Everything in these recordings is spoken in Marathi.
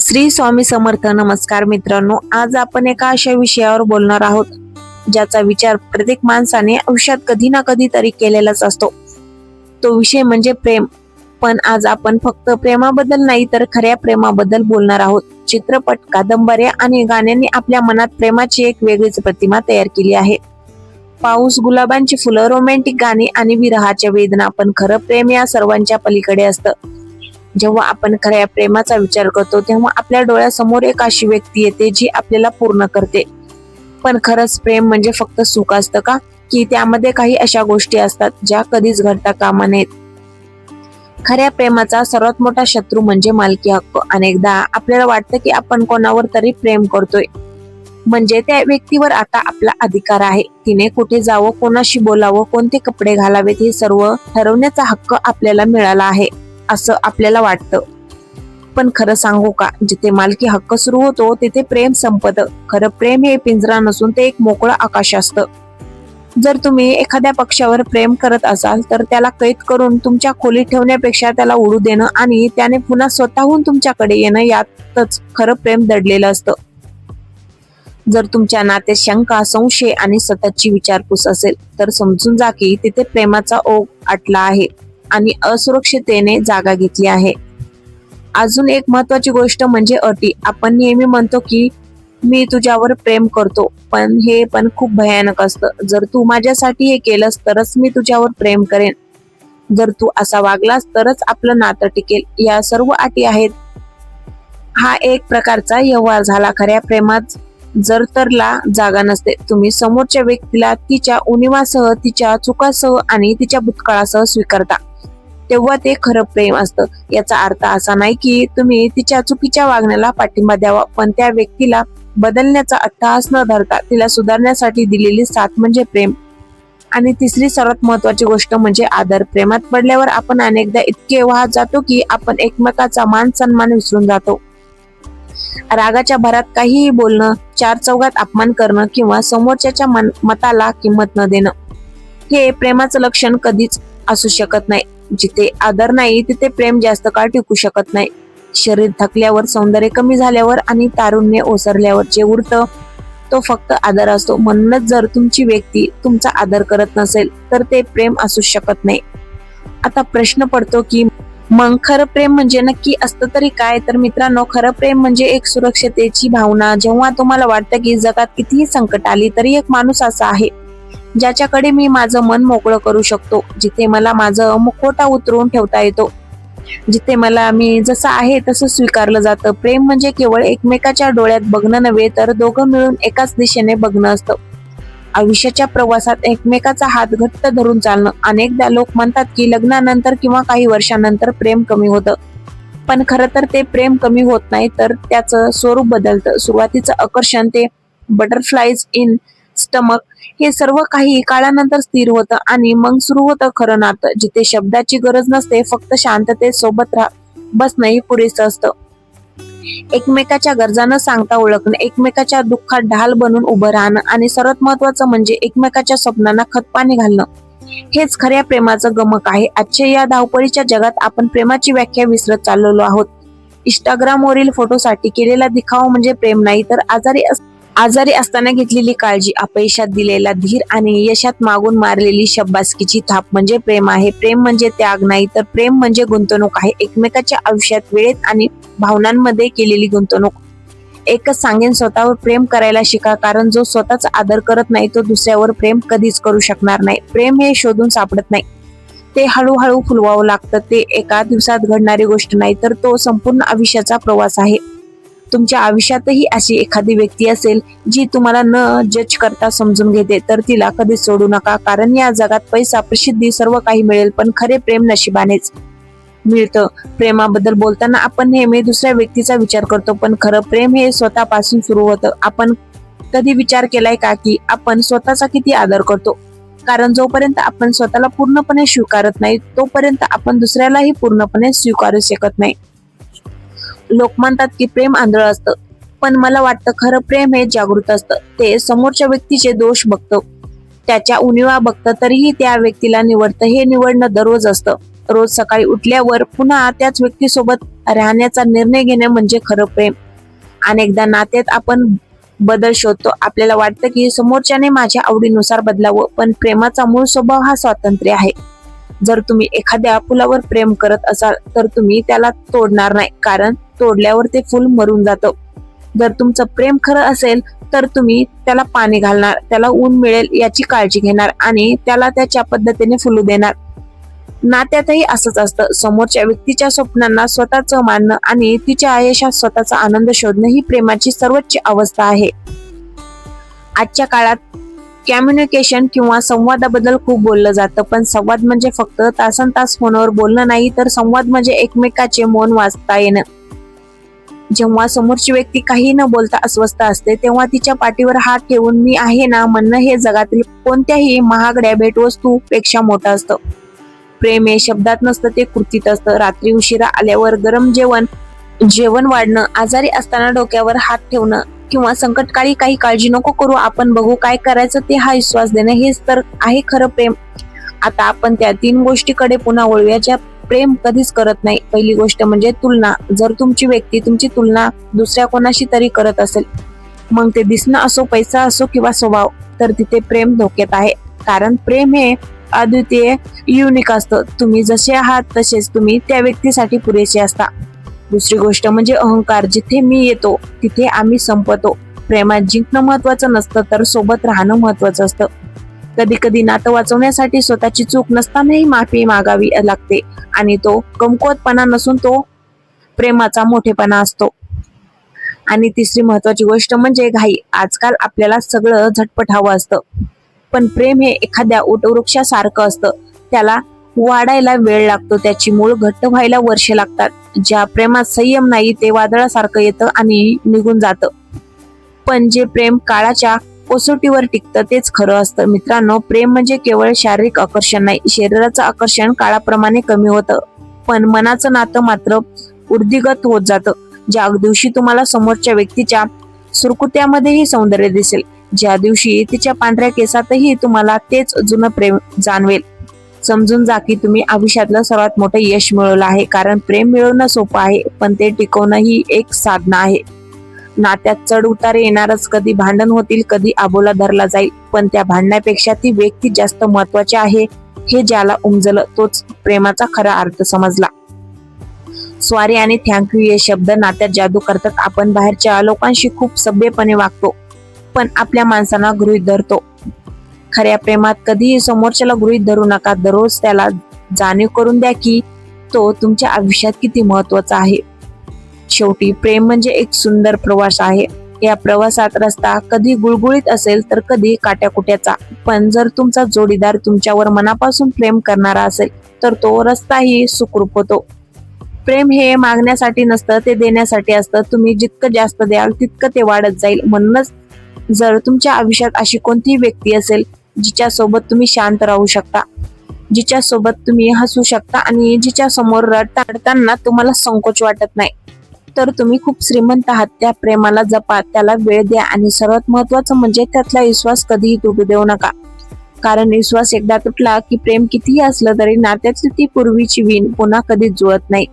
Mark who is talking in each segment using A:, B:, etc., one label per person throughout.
A: श्री स्वामी समर्थ. नमस्कार मित्रांनो, आज आपण एका अशा विषयावर बोलणार आहोत ज्याचा विचार प्रत्येक माणसाने आयुष्यात कधी ना कधी तरी केलेलाच असतो. तो विषय म्हणजे प्रेम. पण आज आपण फक्त प्रेमाबद्दल नाही तर खऱ्या प्रेमाबद्दल बोलणार आहोत. चित्रपट, कादंबऱ्या आणि गाण्यांनी आपल्या मनात प्रेमाची एक वेगळीच प्रतिमा तयार केली आहे. पाऊस, गुलाबांची फुलं, रोमॅन्टिक गाणी आणि विरहाच्या वेदना. पण खरं प्रेम या सर्वांच्या पलीकडे असतं. जेव्हा आपण खऱ्या प्रेमाचा विचार करतो तेव्हा आपल्या डोळ्यासमोर एक अशी व्यक्ती येते जी आपल्याला पूर्ण करते. पण खरंच प्रेम म्हणजे फक्त सुख असतं का, की त्यामध्ये काही अशा गोष्टी असतात ज्या कधीच घडता कामा नयेत? खऱ्या प्रेमाचा सर्वात मोठा शत्रू म्हणजे मालकी हक्क. अनेकदा आपल्याला वाटतं की आपण कोणावर तरी प्रेम करतोय, म्हणजे त्या व्यक्तीवर आता आपला अधिकार आहे. तिने कुठे जावं, कोणाशी बोलावं, कोणते कपडे घालावेत हे सर्व ठरवण्याचा हक्क आपल्याला मिळाला आहे असं आपल्याला वाटतं. पण खरं सांगू का, जिथे मालकी हक्क सुरू होतो तिथे प्रेम संपतं. खरं प्रेम हे पिंजरा नसून ते एक मोकळं आकाश असतं. जर तुम्ही एखाद्या पक्षावर प्रेम करत असाल तर त्याला कैद करून तुमच्या खोलीत ठेवण्यापेक्षा त्याला उडू देणं आणि त्याने पुन्हा स्वतःहून तुमच्याकडे येणं यातच खरं प्रेम दडलेलं असतं. जर तुमच्या नात्यात शंका, संशय आणि सततची विचारपूस असेल तर समजून जा की तिथे प्रेमाचा ओघ आटला आहे आणि असुरक्षिततेने जागा घेतली आहे. अजून एक महत्वाची गोष्ट म्हणजे अटी. आपण नेहमी म्हणतो की मी तुझ्यावर प्रेम करतो, पण हे पण खूप भयानक असतं. जर तू माझ्यासाठी हे केलंस तरच मी तुझ्यावर प्रेम करेन, जर तू असा वागलास तरच आपलं नातं टिकेल, या सर्व अटी आहेत. हा एक प्रकारचा व्यवहार झाला. खऱ्या प्रेमात जर तरला जागा नसते. तुम्ही समोरच्या व्यक्तीला तिच्या उणिवासह, तिच्या चुकासह आणि तिच्या भूतकाळासह स्वीकारता, तेव्हा ते खरं प्रेम असतं. याचा अर्थ असा नाही की तुम्ही तिच्या चुकीच्या वागण्याला पाठिंबा द्यावा, पण त्या व्यक्तीला बदलण्याचा अट्टहास न धरता तिला सुधारण्यासाठी दिलेली साथ म्हणजे प्रेम. आणि तिसरी सर्वात महत्वाची गोष्ट म्हणजे आदर. प्रेमात पडल्यावर आपण अनेकदा इतके वाहत जातो की आपण एकमेकाचा मान सन्मान विसरून जातो. रागाच्या भरात काहीही बोलणं, चार चौघात अपमान करणं किंवा समोरच्याच्या मताला किंमत न देणं हे प्रेमाचं लक्षण कधीच असू शकत नाही. जिथे आदर नाही तिथे प्रेम जास्त काळ टिकू शकत नाही. शरीर थकल्यावर, सौंदर्य कमी झाल्यावर आणि तारुण्य ओसरल्यावर जे उरतं तो फक्त आदर असतो. म्हणूनच जर तुमची व्यक्ती तुमचा आदर करत नसेल तर ते प्रेम असू शकत नाही. आता प्रश्न पडतो की मग खरं प्रेम म्हणजे नक्की असतं तरी काय? तर मित्रांनो, खरं प्रेम म्हणजे एक सुरक्षिततेची भावना. जेव्हा तुम्हाला वाटतं की जगात कितीही संकट आली तरी एक माणूस असा आहे ज्याच्याकडे मी माझं मन मोकळं करू शकतो, जिथे मला माझं मुखवटा उतरवून ठेवता येतो, जिथे मला मी जसं आहे तसं स्वीकारलं जातं. प्रेम म्हणजे केवळ एकमेकाच्या डोळ्यात बघणं नव्हे तर दोघं मिळून एकाच दिशेने बघणं असतं. आयुष्याच्या प्रवासात एकमेकाचा हात घट्ट धरून चालणं. अनेकदा लोक म्हणतात की लग्नानंतर किंवा काही वर्षानंतर प्रेम कमी होतं, पण खरं तर ते प्रेम कमी होत नाही, तर त्याचं स्वरूप बदलतं. सुरुवातीचं आकर्षण, ते बटरफ्लाईज इन स्टमक, हे सर्व काही काळानंतर स्थिर होतं आणि मग सुरू होतं खरं नातं, जिथे शब्दाची गरज नसते, फक्त शांततेत सोबत बसणं हे पुरेसं असतं. एकमेकाच्या गरजा न सांगता ओळखणं, एकमेकाच्या दुःखात ढाल बनून उभं राहणं आणि सर्वात महत्वाचं म्हणजे एकमेकाच्या स्वप्नांना खतपाणी घालणं, हेच खऱ्या प्रेमाचं गमक आहे. आजच्या या धावपळीच्या जगात आपण प्रेमाची व्याख्या विसरत चाललेलो आहोत. इंस्टाग्रामवरील फोटोसाठी केलेला दिखावा म्हणजे प्रेम नाही, तर आजारी असताना घेतलेली काळजी, अपयशात दिलेला धीर आणि यशात मागून मारलेली शब्बासकीची थाप म्हणजे प्रेम आहे. प्रेम म्हणजे त्याग नाही, तर प्रेम म्हणजे गुंतवणूक आहे. एकमेकाच्या आयुष्यात, वेळेत आणि भावनांमध्ये केलेली गुंतवणूक. एकच सांगेन, स्वतःवर प्रेम करायला शिका, कारण जो स्वतःचा आदर करत नाही तो दुसऱ्यावर प्रेम कधीच करू शकणार नाही. प्रेम हे शोधून सापडत नाही, ते हळूहळू फुलवावं लागतं. ते एका दिवसात घडणारी गोष्ट नाही, तर तो संपूर्ण आयुष्याचा प्रवास आहे. तुमच्या आयुष्यातही अशी एखादी व्यक्ती असेल जी तुम्हाला न जज करता समजून घेते, तर तिला कधीच सोडू नका, कारण या जगात पैसा, प्रसिद्धी, सर्व काही मिळेल, पण खरे प्रेम नशिबानेच मिळतं. प्रेमाबद्दल बोलताना आपण नेहमी दुसऱ्या व्यक्तीचा विचार करतो, पण खरं प्रेम हे स्वतःपासून सुरू होतं. आपण कधी विचार केलाय का की आपण स्वतःचा किती आदर करतो? कारण जोपर्यंत आपण स्वतःला पूर्णपणे स्वीकारत नाही तोपर्यंत आपण दुसऱ्यालाही पूर्णपणे स्वीकारू शकत नाही. लोक म्हणतात की प्रेम आंधळ असतं, पण मला वाटतं खरं प्रेम हे जागृत असतं. ते समोरच्या व्यक्तीचे दोष बघतं, त्याच्या उणिवा बघतं, तरीही त्या व्यक्तीला निवडतं. हे निवडणं दररोज असतं. रोज सकाळी उठल्यावर पुन्हा त्याच व्यक्तीसोबत राहण्याचा निर्णय घेणे म्हणजे खरं प्रेम. अनेकदा नात्यात आपण बदल शोधतो. आपल्याला वाटतं की समोरच्याने माझ्या आवडीनुसार बदलावं, पण प्रेमाचा मूळ स्वभाव हा स्वातंत्र्य आहे. जर तुम्ही एखाद्या फुलावर प्रेम करत असाल तर तुम्ही त्याला तोडणार नाही, कारण तोडल्यावर ते फुल मरून जातं. जर तुमचं प्रेम खरं असेल तर तुम्ही त्याला पाणी घालणार, त्याला ऊन मिळेल याची काळजी घेणार आणि त्याला त्याच्या पद्धतीने फुलू देणार. नात्यातही असंच असतं. समोरच्या व्यक्तीच्या स्वप्नांना स्वतःच मानणं आणि तिच्या आयुष्यात स्वतःचा आनंद शोधणं ही प्रेमाची सर्वोच्च अवस्था आहे. आजच्या काळात कम्युनिकेशन किंवा संवादाबद्दल खूप बोललं जातं, पण संवाद म्हणजे फक्त तासनतास फोनवर बोलणं नाही, तर संवाद म्हणजे एकमेकाचे मौन वाचता येणं. जेव्हा समोरची व्यक्ती काही न बोलता अस्वस्थ असते तेव्हा तिच्या पाठीवर हात ठेवून मी आहे ना म्हणणं हे जगातील कोणत्याही महागड्या भेटवस्तू पेक्षा मोठं असतं. प्रेम हे शब्दात नसतं, ते कृतीत असतं. रात्री उशिरा आल्यावर गरम जेवण वाढणं, आजारी असताना डोक्यावर हात ठेवणं किंवा संकटकाळी काही काळजी नको करू, आपण बघू काय करायचं ते, हा विश्वास देणं, हेच तर आहे खरं प्रेम. आता आपण त्या 3 गोष्टीकडे पुन्हा वळूया ज्या प्रेम कधीच करत नाही. पहिली गोष्ट म्हणजे तुलना. जर तुमची व्यक्ती तुमची तुलना दुसऱ्या कोणाशी तरी करत असेल, मग ते दिसणं असो, पैसा असो किंवा स्वभाव, तर तिथे प्रेम धोक्यात आहे. कारण प्रेम हे अद्वितीय, युनिक असतं. तुम्ही जसे आहात तसेच तुम्ही त्या व्यक्तीसाठी पुरेसे असता. दुसरी गोष्ट म्हणजे अहंकार. जिथे मी येतो तिथे आम्ही संपतो. प्रेमात जिंकणं महत्वाचं नसतं, तर सोबत राहणं महत्वाचं असतं. कधी कधी नातं वाचवण्यासाठी स्वतःची चूक नसतानाही माफी मागावी लागते, आणि तो कमकुवतपणा नसून तो प्रेमाचा मोठेपणा असतो. आणि तिसरी महत्वाची गोष्ट म्हणजे घाई. आजकाल आपल्याला सगळं झटपट हवं असतं, पण प्रेम हे एखाद्या वटवृक्षासारखं असतं. त्याला वाढायला वेळ लागतो, त्याची मूळ घट्ट व्हायला वर्षे लागतात. ज्या प्रेमात संयम नाही ते वादळासारखं येतं आणि निघून जातं, पण जे प्रेम काळाच्या कसोटीवर टिकतं तेच खरं असतं. मित्रांनो, प्रेम म्हणजे केवळ शारीरिक आकर्षण नाही. शरीराचं आकर्षण काळाप्रमाणे कमी होतं, पण मनाचं नातं मात्र वृद्धिगत होत जातं. ज्या दिवशी तुम्हाला समोरच्या व्यक्तीच्या सुरकुत्यामध्येही सौंदर्य दिसेल, ज्या दिवशी तिच्या पांढऱ्या केसातही तुम्हाला तेच जुनं प्रेम जाणवेल, समजून जा की तुम्ही आयुष्यातलं सर्वात मोठं यश मिळवलं आहे. कारण प्रेम मिळवणं सोपं आहे, पण ते टिकवणं ही एक साधना आहे. नात्यात चढ उतार येणारच. कधी भांडण होतील, कधी आबोला धरला जाईल, पण त्या भांडण्यापेक्षा ती व्यक्ती जास्त महत्वाची आहे हे ज्याला उमजलं तोच प्रेमाचा खरा अर्थ समजला. स्वारी आणि थँक्यू हे शब्द नात्यात जादू करतात. आपण बाहेरच्या लोकांशी खूप सभ्यपणे वागतो, पण आपल्या माणसांना गृहीत धरतो. खऱ्या प्रेमात कधीही समोरच्याला गृहीत धरू नका. दररोज त्याला जाणीव करून द्या की तो तुमच्या आयुष्यात किती महत्वाचा आहे. शेवटी प्रेम म्हणजे एक सुंदर प्रवास आहे. या प्रवासात रस्ता कधी गुळगुळीत असेल तर कधी काट्याकुट्याचा, पण जर तुमचा जोडीदार तुमच्यावर मनापासून प्रेम करणारा असेल तर तो रस्ताही सुखरूप होतो. प्रेम हे मागण्यासाठी नसतं, ते देण्यासाठी असतं. तुम्ही जितकं जास्त द्याल तितकं ते वाढत जाईल. म्हणूनच जर तुमच्या आयुष्यात अशी कोणतीही व्यक्ती असेल जिच्या सोबत तुम्ही शांत राहू शकता, जिच्या सोबत तुम्ही हसू शकता आणि जिच्या समोर रडताना तुम्हाला संकोच वाटत नाही, तर तुम्ही खूप श्रीमंत आहात. त्या प्रेमाला जपा, त्याला वेळ द्या आणि सर्वात महत्वाचं म्हणजे त्यातला विश्वास कधीही तुटू देऊ नका. कारण विश्वास एकदा तुटला की प्रेम कितीही असलं तरी नात्यातली ती पूर्वीची वीण पुन्हा कधीच जुळत नाही.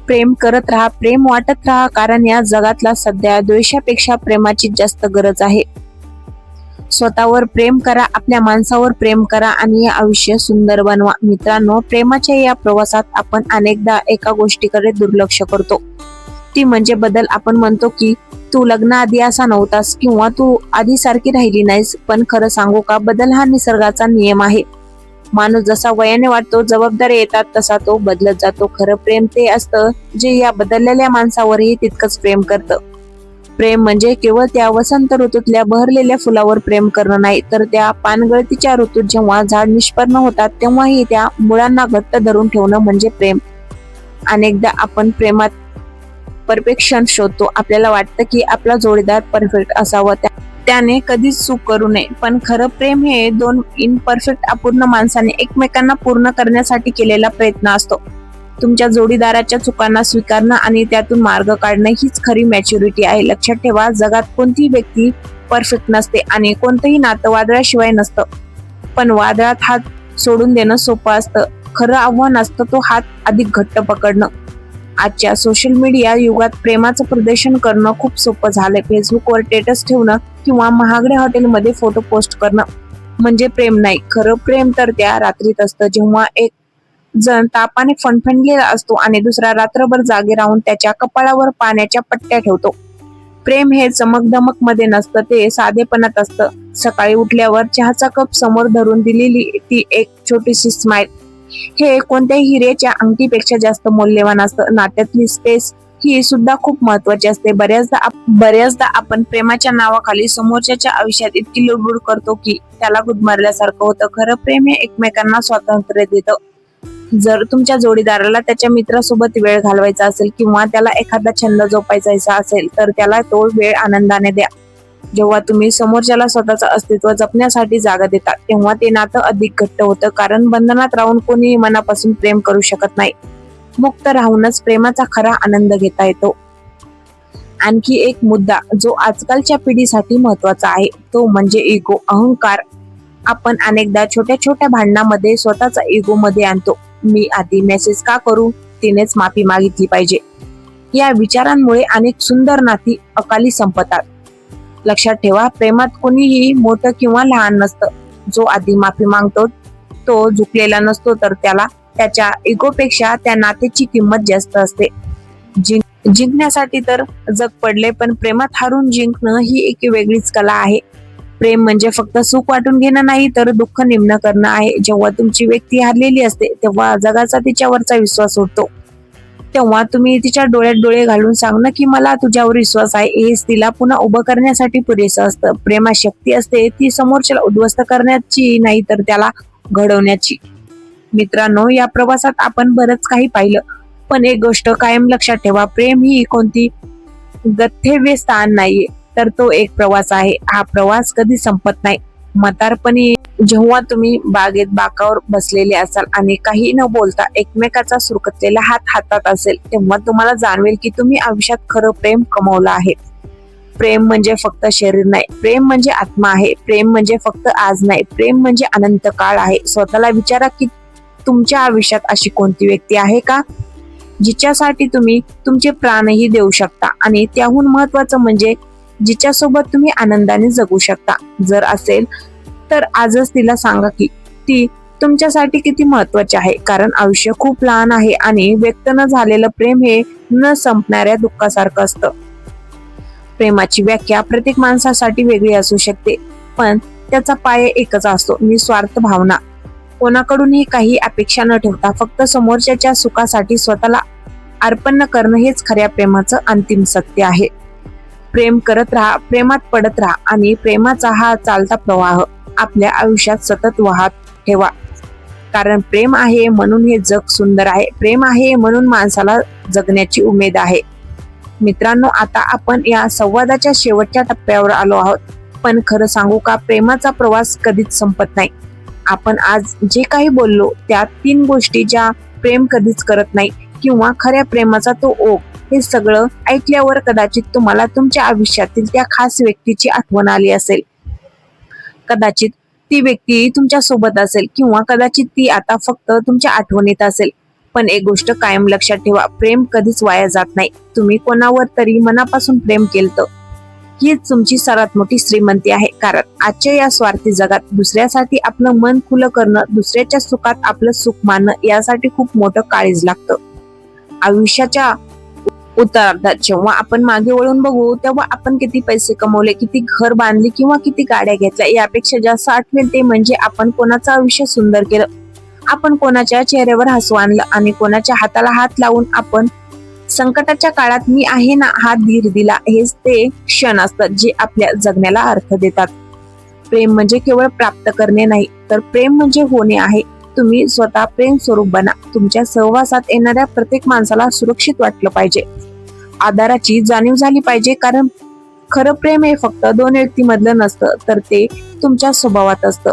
A: प्रेम करत राहा, प्रेम वाटत राहा, कारण या जगातला सध्या द्वेषापेक्षा प्रेमाची जास्त गरज आहे. स्वतःवर प्रेम करा, आपल्या माणसावर प्रेम करा आणि हे आयुष्य सुंदर बनवा. मित्रांनो, प्रेमाच्या या प्रवासात आपण अनेकदा एका गोष्टीकडे दुर्लक्ष करतो, ती म्हणजे बदल. आपण म्हणतो की तू लग्नाआधी असा नव्हतास किंवा तू आधी सारखी राहिली नाहीस, पण खरं सांगू का, बदल हा निसर्गाचा नियम आहे. माणूस जसा वयाने वाढतो, जबाबदारी येतात, तसा तो बदलत जातो. खरं प्रेम ते असतं जे या बदललेल्या माणसावरही तितकंच प्रेम करतं. प्रेम म्हणजे केवळ त्या वसंत ऋतूतल्या बहरलेल्या फुलावर प्रेम करणं नाही, तर त्या पानगळतीच्या ऋतूत जेव्हा झाड निष्पन्न होतात तेव्हाही त्या मुळांना घट्ट धरून ठेवणं म्हणजे प्रेम. अनेकदा आपण प्रेमात परफेक्शन शोधतो. आपल्याला वाटतं की आपला जोडीदार परफेक्ट असावं, त्याने कधीच चूक करू नये, पण खरं प्रेम हे 2 इनपरफेक्ट अपूर्ण माणसाने एकमेकांना पूर्ण करण्यासाठी केलेला प्रयत्न असतो. तुमच्या जोडीदाराच्या चुकांना स्वीकारणं आणि त्यातून मार्ग काढणं हीच खरी मॅच्युरिटी आहे. लक्षात ठेवा, जगात कोणतीही व्यक्ती परफेक्ट नसते आणि कोणतंही नातं वादळाशिवाय नसतं, पण वादळात हात सोडून देणं सोपं असतं. खरं आव्हान असतं तो हात अधिक घट्ट पकडणं. आजच्या सोशल मीडिया युगात प्रेमाचं प्रदर्शन करणं खूप सोपं झालंय. फेसबुकवर स्टेटस ठेवणं किंवा महागड्या हॉटेलमध्ये फोटो पोस्ट करणं म्हणजे प्रेम नाही. खरं प्रेम तर त्या रात्रीत असतं, जेव्हा एक जण तापाने फणफणलेला असतो आणि दुसरा रात्रभर जागे राहून त्याच्या कपाळावर पाण्याच्या पट्ट्या ठेवतो. प्रेम हे चमकदमक मध्ये नसतं, ते साधेपणात असतं. सकाळी उठल्यावर चहाचा कप समोर धरून दिलेली ती एक छोटीशी स्माइल हे कोणत्याही हिऱ्याच्या अंगठीपेक्षा जास्त मौल्यवान असतं. नात्यातली स्पेस ही सुद्धा खूप महत्वाची असते. बऱ्याचदा आपण प्रेमाच्या नावाखाली समोरच्याच्या आयुष्यात इतकी लुडबुड करतो की त्याला गुदमरल्यासारखं होतं. खरं प्रेम हे एकमेकांना स्वातंत्र्य देतं. जर तुमच्या जोडीदाराला त्याच्या मित्रासोबत वेळ घालवायचा असेल किंवा त्याला एखादा छंद जोपासायचा असेल तर त्याला तो वेळ आनंदाने द्या. जेव्हा तुम्ही समोरच्याला स्वतःचं अस्तित्व जपण्यासाठी जागा देता तेव्हा ते नातं अधिक घट्ट होतं, कारण बंधनात राहून कोणी मनापासून प्रेम करू शकत नाही. मुक्त राहूनच प्रेमाचा खरा आनंद घेता येतो. आणखी एक मुद्दा जो आजकालच्या पिढीसाठी महत्वाचा आहे तो म्हणजे इगो, अहंकार. आपण अनेकदा छोट्या छोट्या भांडणामध्ये स्वतःचा इगो मध्ये आणतो. मी आधी मेसेज का करू, तिनेच माफी मागितली पाहिजे, या विचारांमुळे अनेक सुंदर नाती अकाली संपतात. लक्षात ठेवा, प्रेमात कोणीही मोठं किंवा लहान नसतं. जो आधी माफी मागतो तो झुकलेला नसतो, तर त्याला त्याच्या इगोपेक्षा त्या नात्याची किंमत जास्त असते. जिंकण्यासाठी तर जग पडले, पण प्रेमात हारून जिंकणं ही एक वेगळीच कला आहे. प्रेम म्हणजे फक्त सुख वाटून घेणं नाही, तर दुःख निम्न करणं आहे. जेव्हा तुमची व्यक्ती हरलेली असते तेव्हा जगाचा तिच्यावरचा विश्वास उडतो. तेव्हा तुम्ही तिच्या डोळ्यात डोळे घालून सांगणं की मला तुझ्यावर विश्वास आहे, हेच तिला पुन्हा उभं करण्यासाठी पुरेसं असतं. प्रेमात शक्ती असते ती समोरच्याला उद्ध्वस्त करण्याची नाही, तर त्याला घडवण्याची. मित्रांनो, या प्रवासात आपण बरंच काही पाहिलं, पण एक गोष्ट कायम लक्षात ठेवा, प्रेम ही कोणती गंतव्य स्थान नाहीये, तर तो एक प्रवास आहे. हा प्रवास कधी संपत नाही. म्हातारपणी जेव्हा तुम्ही बागेत बाकावर बसलेले असाल आणि काही न बोलता एकमेकाचा सुरकतलेला हात हातात असेल, तेव्हा तुम्हाला जाणवेल की तुम्ही आयुष्यात खरं प्रेम कमवलं आहे. प्रेम म्हणजे फक्त शरीर नाही, प्रेम म्हणजे आत्मा आहे. प्रेम म्हणजे फक्त आज नाही, प्रेम म्हणजे अनंत काळ आहे. स्वतःला विचारा की तुमच्या आयुष्यात अशी कोणती व्यक्ती आहे का जिच्यासाठी तुम्ही तुमचे प्राणही देऊ शकता, आणि त्याहून महत्वाचं म्हणजे जिच्यासोबत तुम्ही आनंदाने जगू शकता. जर असेल तर आजच तिला सांगा की ती तुमच्यासाठी किती महत्वाची आहे, कारण आयुष्य खूप लहान आहे आणि व्यक्त न झालेलं प्रेम हे न संपणाऱ्या दुःखासारखं असतं. प्रेमाची व्याख्या प्रत्येक माणसासाठी वेगळी असू शकते, पण त्याचा पाया एकच असतो, निस्वार्थ भावना. कोणाकडूनही काही अपेक्षा न ठेवता फक्त समोरच्याच्या सुखासाठी स्वतःला अर्पण करणं हेच खऱ्या प्रेमाचं अंतिम सत्य आहे. प्रेम करत राहा, प्रेमात पडत राहा, आणि प्रेमाचा हा चालता प्रवाह आपल्या आयुष्यात सतत वाहत ठेवा. कारण प्रेम आहे म्हणून हे जग सुंदर आहे. प्रेम आहे म्हणून माणसाला जगण्याची उमेद आहे. मित्रांनो, आता आपण या संवादाच्या शेवटच्या टप्प्यावर आलो आहोत. पण खरं सांगू का, प्रेमाचा प्रवास कधीच संपत नाही. आपण आज जे काही बोललो त्या 3 गोष्टी ज्या प्रेम कधीच करत नाही, किंवा खऱ्या प्रेमाचा तो ओघ, हे सगळं ऐकल्यावर कदाचित तुम्हाला तुमच्या आयुष्यातील त्या खास व्यक्तीची आठवण आली असेल. कदाचित ती व्यक्ती तुमच्या सोबत असेल, किंवा कदाचित ती आता फक्त तुमच्या आठवणीत असेल. पण एक गोष्ट कायम लक्षात ठेवा, प्रेम कधीच वाया जात नाही. तुम्ही कोणावर तरी मनापासून प्रेम केलं, हीच तुमची सर्वात मोठी श्रीमंती आहे. कारण आजच्या या स्वार्थी जगात दुसऱ्यासाठी आपलं मन खुलं करणं, दुसऱ्याच्या सुखात आपलं सुख मानणं, यासाठी खूप मोठं काळीज लागतं. आयुष्याच्या उत्तरार्धात जेव्हा आपण मागे वळून बघू तेव्हा आपण किती पैसे कमवले, किती घर बांधली किंवा किती गाड्या घेतल्या, यापेक्षा जास्त आठवेल ते म्हणजे आपण कोणाचं आयुष्य सुंदर केलं, आपण कोणाच्या चेहऱ्यावर हसू आणलं, आणि कोणाच्या हाताला हात लावून आपण संकटाच्या काळात मी आहे ना हा धीर दिला. हेच ते क्षण असतात जे आपल्या जगण्याला अर्थ देतात. प्रेम म्हणजे केवळ प्राप्त करणे नाही, तर प्रेम म्हणजे होणे आहे. तुम्ही स्वतः प्रेम स्वरूप बना. तुमच्या सहवासात येणाऱ्या प्रत्येक माणसाला सुरक्षित वाटलं पाहिजे, आधाराची जाणीव झाली पाहिजे. कारण खरं प्रेम हे फक्त 2 व्यक्तीमधलं नसतं, तर ते तुमच्या स्वभावात असतं.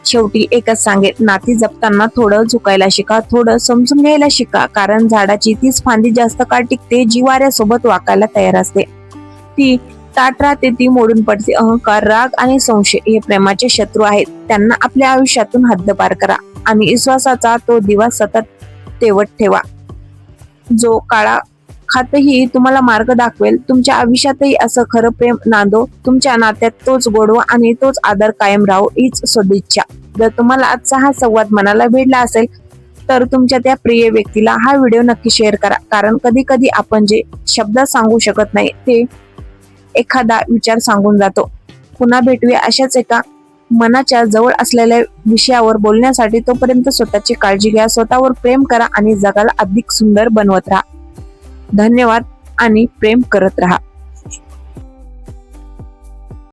A: शेवटी एकच सांगेल, नाती जपताना थोडं झुकायला शिका, थोडं समजून घ्यायला शिका. कारण झाडाची तीच फांदी जास्त काळ टिकते जी वाऱ्यासोबत वाकायला तयार असते. ती ताट राहते ती मोडून पडते. अहंकार, राग आणि संशय हे प्रेमाचे शत्रू आहेत. त्यांना आपल्या आयुष्यातून हद्दपार करा आणि विश्वासाचा तो दिवा सतत तेवत ठेवा, जो काळा खातही तुम्हाला मार्ग दाखवेल. तुमच्या आयुष्यातही असं खरं प्रेम नांदो. तुमच्या नात्यात तोच गोडवा आणि तोच आदर कायम राहो, हीच सदिच्छा. जर तुम्हाला आजचा हा संवाद मनाला भिडला असेल तर तुमच्या त्या प्रिय व्यक्तीला हा व्हिडिओ नक्की शेअर करा. कारण कधी कधी आपण जे शब्द सांगू शकत नाही ते एखादा विचार सांगून जातो. पुन्हा भेटूया अशाच एका मनाच्या जवळ असलेल्या विषयावर बोलण्यासाठी. तोपर्यंत स्वतःची काळजी घ्या, स्वतःवर प्रेम करा आणि जगाला अधिक सुंदर बनवत राहा. धन्यवाद आणि प्रेम करत राहा.